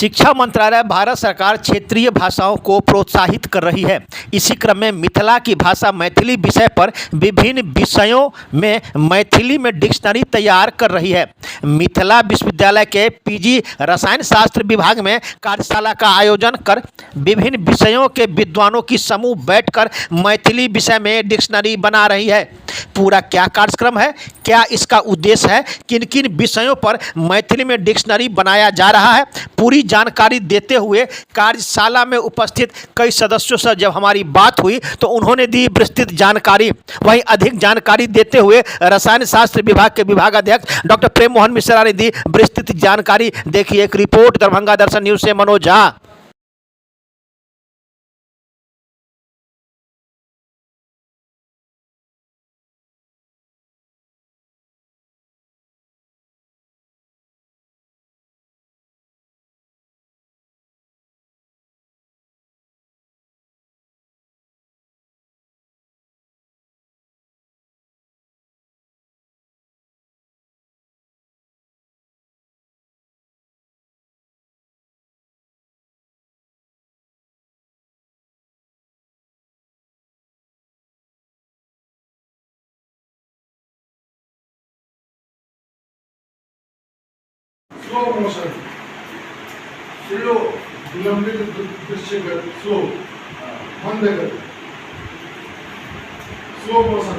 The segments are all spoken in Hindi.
शिक्षा मंत्रालय भारत सरकार क्षेत्रीय भाषाओं को प्रोत्साहित कर रही है। इसी क्रम में मिथिला की भाषा मैथिली विषय पर विभिन्न विषयों में मैथिली में डिक्शनरी तैयार कर रही है। मिथिला विश्वविद्यालय के पीजी रसायन शास्त्र विभाग में कार्यशाला का आयोजन कर विभिन्न विषयों के विद्वानों की समूह बैठकर मैथिली विषय में डिक्शनरी बना रही है। पूरा क्या कार्यक्रम है, क्या इसका उद्देश्य है, किन किन विषयों पर मैथिली में डिक्शनरी बनाया जा रहा है, पूरी जानकारी देते हुए कार्यशाला में उपस्थित कई सदस्यों से जब हमारी बात हुई तो उन्होंने दी विस्तृत जानकारी। वहीं अधिक जानकारी देते हुए रसायन शास्त्र विभाग के विभागाध्यक्ष डॉक्टर प्रेम मोहन मिश्रा ने दी विस्तृत जानकारी। देखिए एक रिपोर्ट दरभंगा दर्शन न्यूज से Manoj Jha. Slow motion, slow, विलंबित दृश्य कर, slow, मंद कर, slow motion,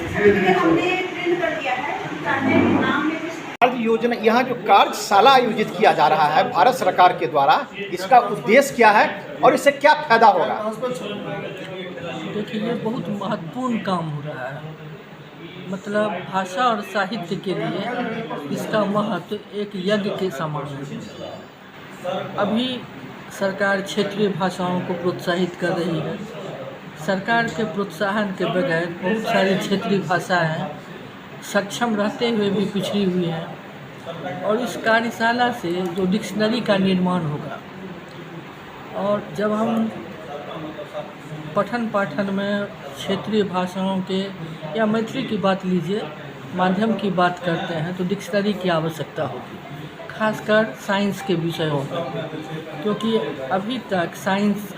धीरे धीरे हमने प्रिंट कर दिया है, चाहते हैं नाम में कुछ योजना यहाँ जो कार्यशाला आयोजित किया जा रहा है भारत सरकार के द्वारा, इसका उद्देश्य क्या है और इससे क्या फायदा होगा? देखिए ये बहुत महत्वपूर्ण काम हो रहा है। मतलब भाषा और साहित्य के लिए इसका महत्व एक यज्ञ के समान है। अभी सरकार क्षेत्रीय भाषाओं को प्रोत्साहित कर रही है। सरकार के प्रोत्साहन के बगैर बहुत सारी क्षेत्रीय भाषाएं सक्षम रहते हुए भी पिछड़ी हुई हैं और इस कार्यशाला से जो डिक्शनरी का निर्माण होगा और जब हम पठन पाठन में क्षेत्रीय भाषाओं के या मैथिली की बात लीजिए माध्यम की बात करते हैं तो डिक्शनरी की आवश्यकता होगी, खासकर साइंस के विषयों में, क्योंकि अभी तक साइंस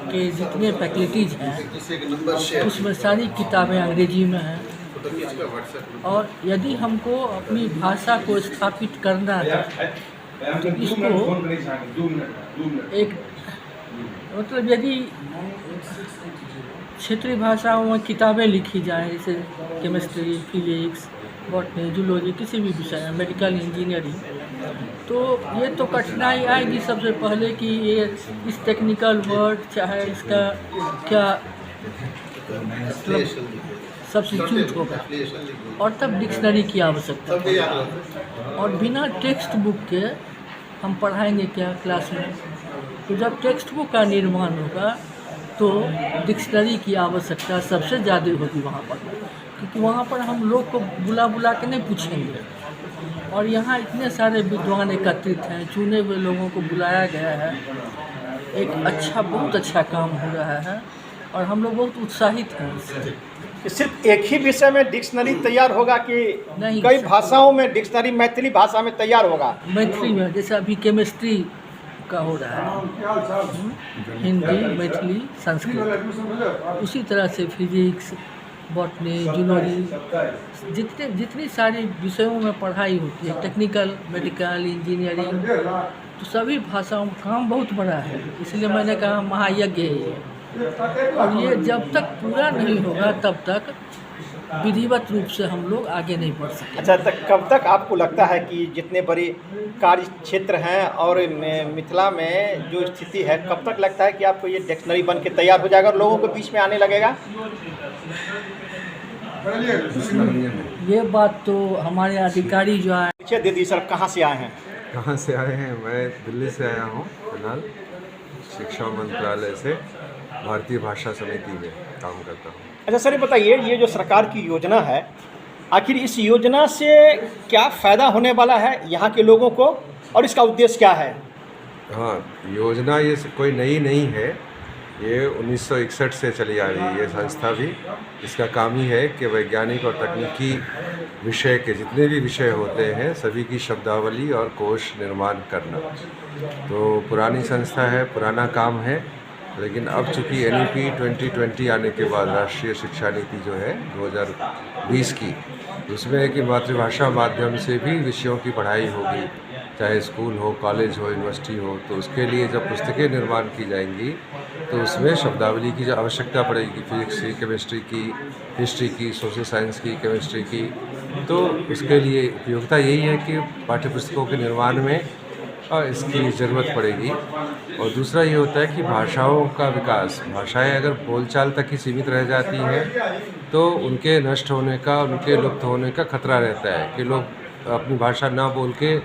के जितने फैकल्टीज़ हैं उसमें सारी किताबें अंग्रेजी में हैं और यदि हमको अपनी भाषा को स्थापित करना है तो इसको एक मतलब यदि क्षेत्रीय भाषाओं में किताबें लिखी जाएँ जैसे केमिस्ट्री, फिजिक्स, बॉटनी, जूलॉजी, किसी भी विषय में, मेडिकल, इंजीनियरिंग, तो ये तो कठिनाई आएगी सबसे पहले कि ये इस टेक्निकल वर्ड चाहे इसका क्या मतलब सब्स्टिट्यूट होगा और तब डिक्शनरी की आवश्यकता है। और बिना टेक्स्ट बुक के हम पढ़ाएंगे क्या क्लास में? तो जब टेक्स्ट बुक का निर्माण होगा तो डिक्शनरी की आवश्यकता सबसे ज़्यादा होगी वहाँ पर, क्योंकि वहाँ पर हम लोग को बुला के नहीं पूछेंगे और यहाँ इतने सारे विद्वान एकत्रित हैं, चुने हुए लोगों को बुलाया गया है। एक अच्छा, बहुत अच्छा काम हो रहा है और हम लोग बहुत उत्साहित हैं इससे। सिर्फ एक ही विषय में डिक्शनरी तैयार होगा कि नहीं, कई भाषाओं में डिक्शनरी मैथिली भाषा में तैयार होगा? मैथिली में जैसे अभी केमिस्ट्री का हो रहा है, हिंदी, मैथिली, संस्कृत, उसी तरह से फिजिक्स, बॉटनी, जूलॉजी, जितनी सारी विषयों में पढ़ाई होती है, टेक्निकल, मेडिकल, इंजीनियरिंग, तो सभी भाषाओं में काम बहुत बड़ा है। इसलिए मैंने कहा महायज्ञ है ये, और ये जब तक पूरा नहीं होगा तब तक विधिवत रूप से हम लोग आगे नहीं बढ़ सकते। अच्छा, तक कब तक आपको लगता है कि जितने बड़े कार्य क्षेत्र हैं और मिथिला में जो स्थिति है, कब तक लगता है कि आपको ये डिक्शनरी बन के तैयार हो जाएगा और लोगों के बीच में आने लगेगा? ये बात तो हमारे अधिकारी जो आए। पीछे दीदी सर कहाँ से आए हैं? कहाँ से आए हैं? मैं दिल्ली से आया हूँ, फिलहाल शिक्षा मंत्रालय से भारतीय भाषा समिति में काम करता हूँ। अच्छा सर, ये बताइए, ये जो सरकार की योजना है, आखिर इस योजना से क्या फ़ायदा होने वाला है यहाँ के लोगों को और इसका उद्देश्य क्या है? हाँ, योजना ये कोई नई नहीं है। ये 1961 से चली आ रही है ये संस्था भी। इसका काम ही है कि वैज्ञानिक और तकनीकी विषय के जितने भी विषय होते हैं सभी की शब्दावली और कोश निर्माण करना। तो पुरानी संस्था है, पुराना काम है, लेकिन अब चूँकि NEP 2020 आने के बाद राष्ट्रीय शिक्षा नीति जो है 2020 की, उसमें है कि मातृभाषा माध्यम से भी विषयों की पढ़ाई होगी, चाहे स्कूल हो, कॉलेज हो, यूनिवर्सिटी हो। तो उसके लिए जब पुस्तकें निर्माण की जाएंगी तो उसमें शब्दावली की जो आवश्यकता पड़ेगी, फिजिक्स की, केमिस्ट्री की, हिस्ट्री की, सोशल साइंस की, केमिस्ट्री की, तो उसके लिए उपयोगिता यही है कि पाठ्यपुस्तकों के निर्माण में इसकी ज़रूरत पड़ेगी। और दूसरा ये होता है कि भाषाओं का विकास, भाषाएं अगर बोलचाल तक ही सीमित रह जाती हैं तो उनके नष्ट होने का, उनके लुप्त होने का खतरा रहता है कि लोग अपनी भाषा ना बोल के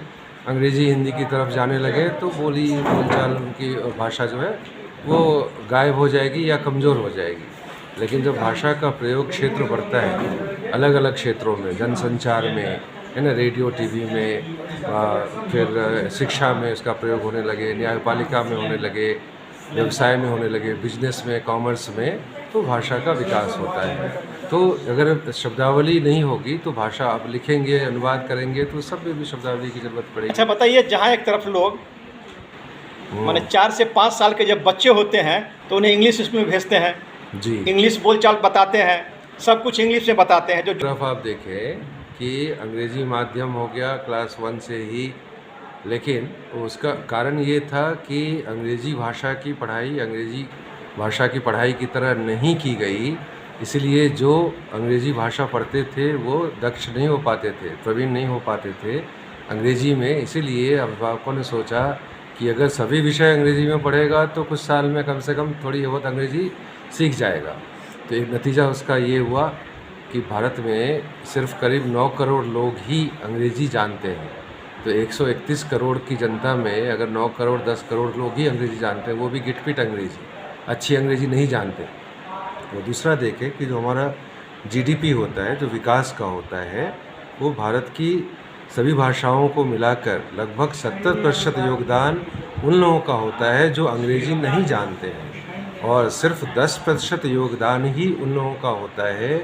अंग्रेज़ी हिंदी की तरफ जाने लगे तो बोलचाल उनकी भाषा जो है वो गायब हो जाएगी या कमज़ोर हो जाएगी। लेकिन जब भाषा का प्रयोग क्षेत्र बढ़ता है अलग अलग क्षेत्रों में, जनसंचार में है ना, रेडियो टीवी में, फिर शिक्षा में इसका प्रयोग होने लगे, न्यायपालिका में होने लगे, व्यवसाय में होने लगे, बिजनेस में, कॉमर्स में, तो भाषा का विकास होता है। तो अगर शब्दावली नहीं होगी तो भाषा अब लिखेंगे, अनुवाद करेंगे तो सब में भी शब्दावली की ज़रूरत पड़ेगी। अच्छा बताइए, जहाँ एक तरफ लोग माने 4 से 5 साल के जब बच्चे होते हैं तो उन्हें इंग्लिश स्कूल में भेजते हैं जी, इंग्लिश बोलचाल बताते हैं, सब कुछ इंग्लिश में बताते हैं। जो तरफ आप देखें कि अंग्रेज़ी माध्यम हो गया क्लास 1 से ही, लेकिन उसका कारण ये था कि अंग्रेज़ी भाषा की पढ़ाई अंग्रेज़ी भाषा की पढ़ाई की तरह नहीं की गई, इसलिए जो अंग्रेज़ी भाषा पढ़ते थे वो दक्ष नहीं हो पाते थे, प्रवीण नहीं हो पाते थे अंग्रेज़ी में। इसीलिए अभिभावकों ने सोचा कि अगर सभी विषय अंग्रेज़ी में पढ़ेगा तो कुछ साल में कम से कम थोड़ी बहुत अंग्रेज़ी सीख जाएगा। तो एक नतीजा उसका ये हुआ कि भारत में सिर्फ करीब 9 करोड़ लोग ही अंग्रेज़ी जानते हैं। तो 131 करोड़ की जनता में अगर 9 करोड़ 10 करोड़ लोग ही अंग्रेज़ी जानते हैं, वो भी गिटपिट अंग्रेज़ी, अच्छी अंग्रेज़ी नहीं जानते। और दूसरा देखें कि जो हमारा GDP होता है, जो विकास का होता है, वो भारत की सभी भाषाओं को मिलाकर लगभग 70% योगदान उन लोगों का होता है जो अंग्रेज़ी नहीं जानते हैं, और सिर्फ 10% योगदान ही उन लोगों का होता है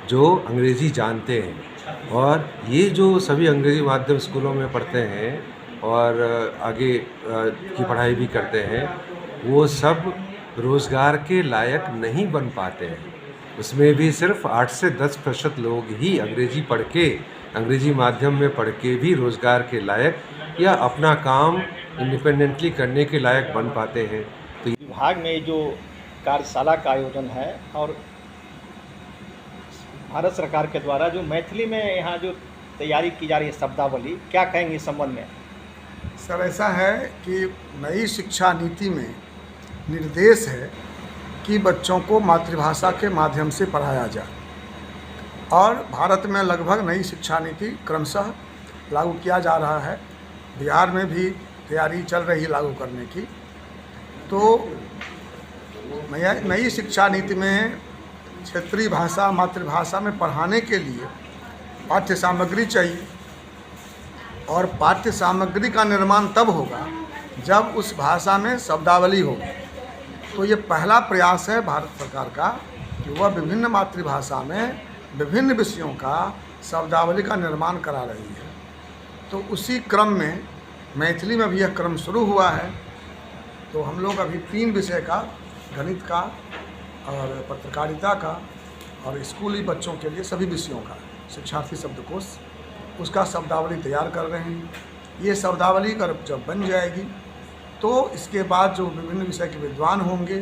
जो अंग्रेज़ी जानते हैं। और ये जो सभी अंग्रेज़ी माध्यम स्कूलों में पढ़ते हैं और आगे की पढ़ाई भी करते हैं, वो सब रोज़गार के लायक नहीं बन पाते हैं। उसमें भी सिर्फ 8 से 10% लोग ही अंग्रेज़ी पढ़ के, अंग्रेज़ी माध्यम में पढ़ के भी रोज़गार के लायक या अपना काम इंडिपेंडेंटली करने के लायक बन पाते हैं। तो विभाग में जो कार्यशाला का आयोजन है और भारत सरकार के द्वारा जो मैथिली में यहाँ जो तैयारी की जा रही है शब्दावली, क्या कहेंगे इस संबंध में? सर ऐसा है कि नई शिक्षा नीति में निर्देश है कि बच्चों को मातृभाषा के माध्यम से पढ़ाया जाए, और भारत में लगभग नई शिक्षा नीति क्रमशः लागू किया जा रहा है। बिहार में भी तैयारी चल रही है लागू करने की। तो नई शिक्षा नीति में क्षेत्रीय भाषा, मातृभाषा में पढ़ाने के लिए पाठ्य सामग्री चाहिए, और पाठ्य सामग्री का निर्माण तब होगा जब उस भाषा में शब्दावली होगी। तो ये पहला प्रयास है भारत सरकार का कि वह विभिन्न मातृभाषा में विभिन्न विषयों का शब्दावली का निर्माण करा रही है। तो उसी क्रम में मैथिली में भी यह क्रम शुरू हुआ है। तो हम लोग अभी 3 विषय का, गणित का और पत्रकारिता का और स्कूली बच्चों के लिए सभी विषयों का शिक्षार्थी शब्दकोश, उसका शब्दावली तैयार कर रहे हैं। ये शब्दावली कर जब बन जाएगी तो इसके बाद जो विभिन्न विषय के विद्वान होंगे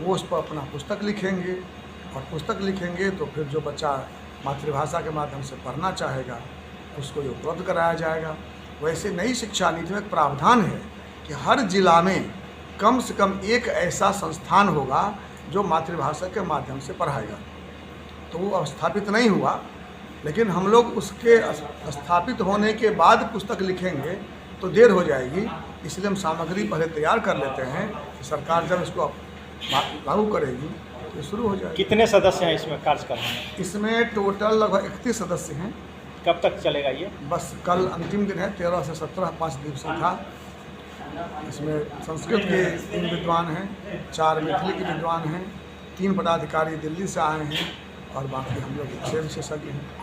वो उस पर अपना पुस्तक लिखेंगे, और पुस्तक लिखेंगे तो फिर जो बच्चा मातृभाषा के माध्यम से पढ़ना चाहेगा उसको ये उपलब्ध कराया जाएगा। वैसे नई शिक्षा नीति में एक प्रावधान है कि हर जिला में कम से कम एक ऐसा संस्थान होगा जो मातृभाषा के माध्यम से पढ़ाएगा। तो वो स्थापित नहीं हुआ, लेकिन हम लोग उसके स्थापित होने के बाद पुस्तक लिखेंगे तो देर हो जाएगी, इसलिए हम सामग्री पहले तैयार कर लेते हैं। सरकार जब इसको लागू करेगी तो शुरू हो जाएगा। कितने सदस्य हैं इसमें कार्य कर रहे हैं? इसमें टोटल लगभग 31 सदस्य हैं। कब तक चलेगा ये? बस कल अंतिम दिन है, 13 से 17, 5 दिवस था। इसमें संस्कृत के 3 विद्वान हैं, 4 मैथिली के विद्वान हैं, 3 पदाधिकारी दिल्ली से आए हैं और बाकी हम लोग 6 विशेषज्ञ हैं।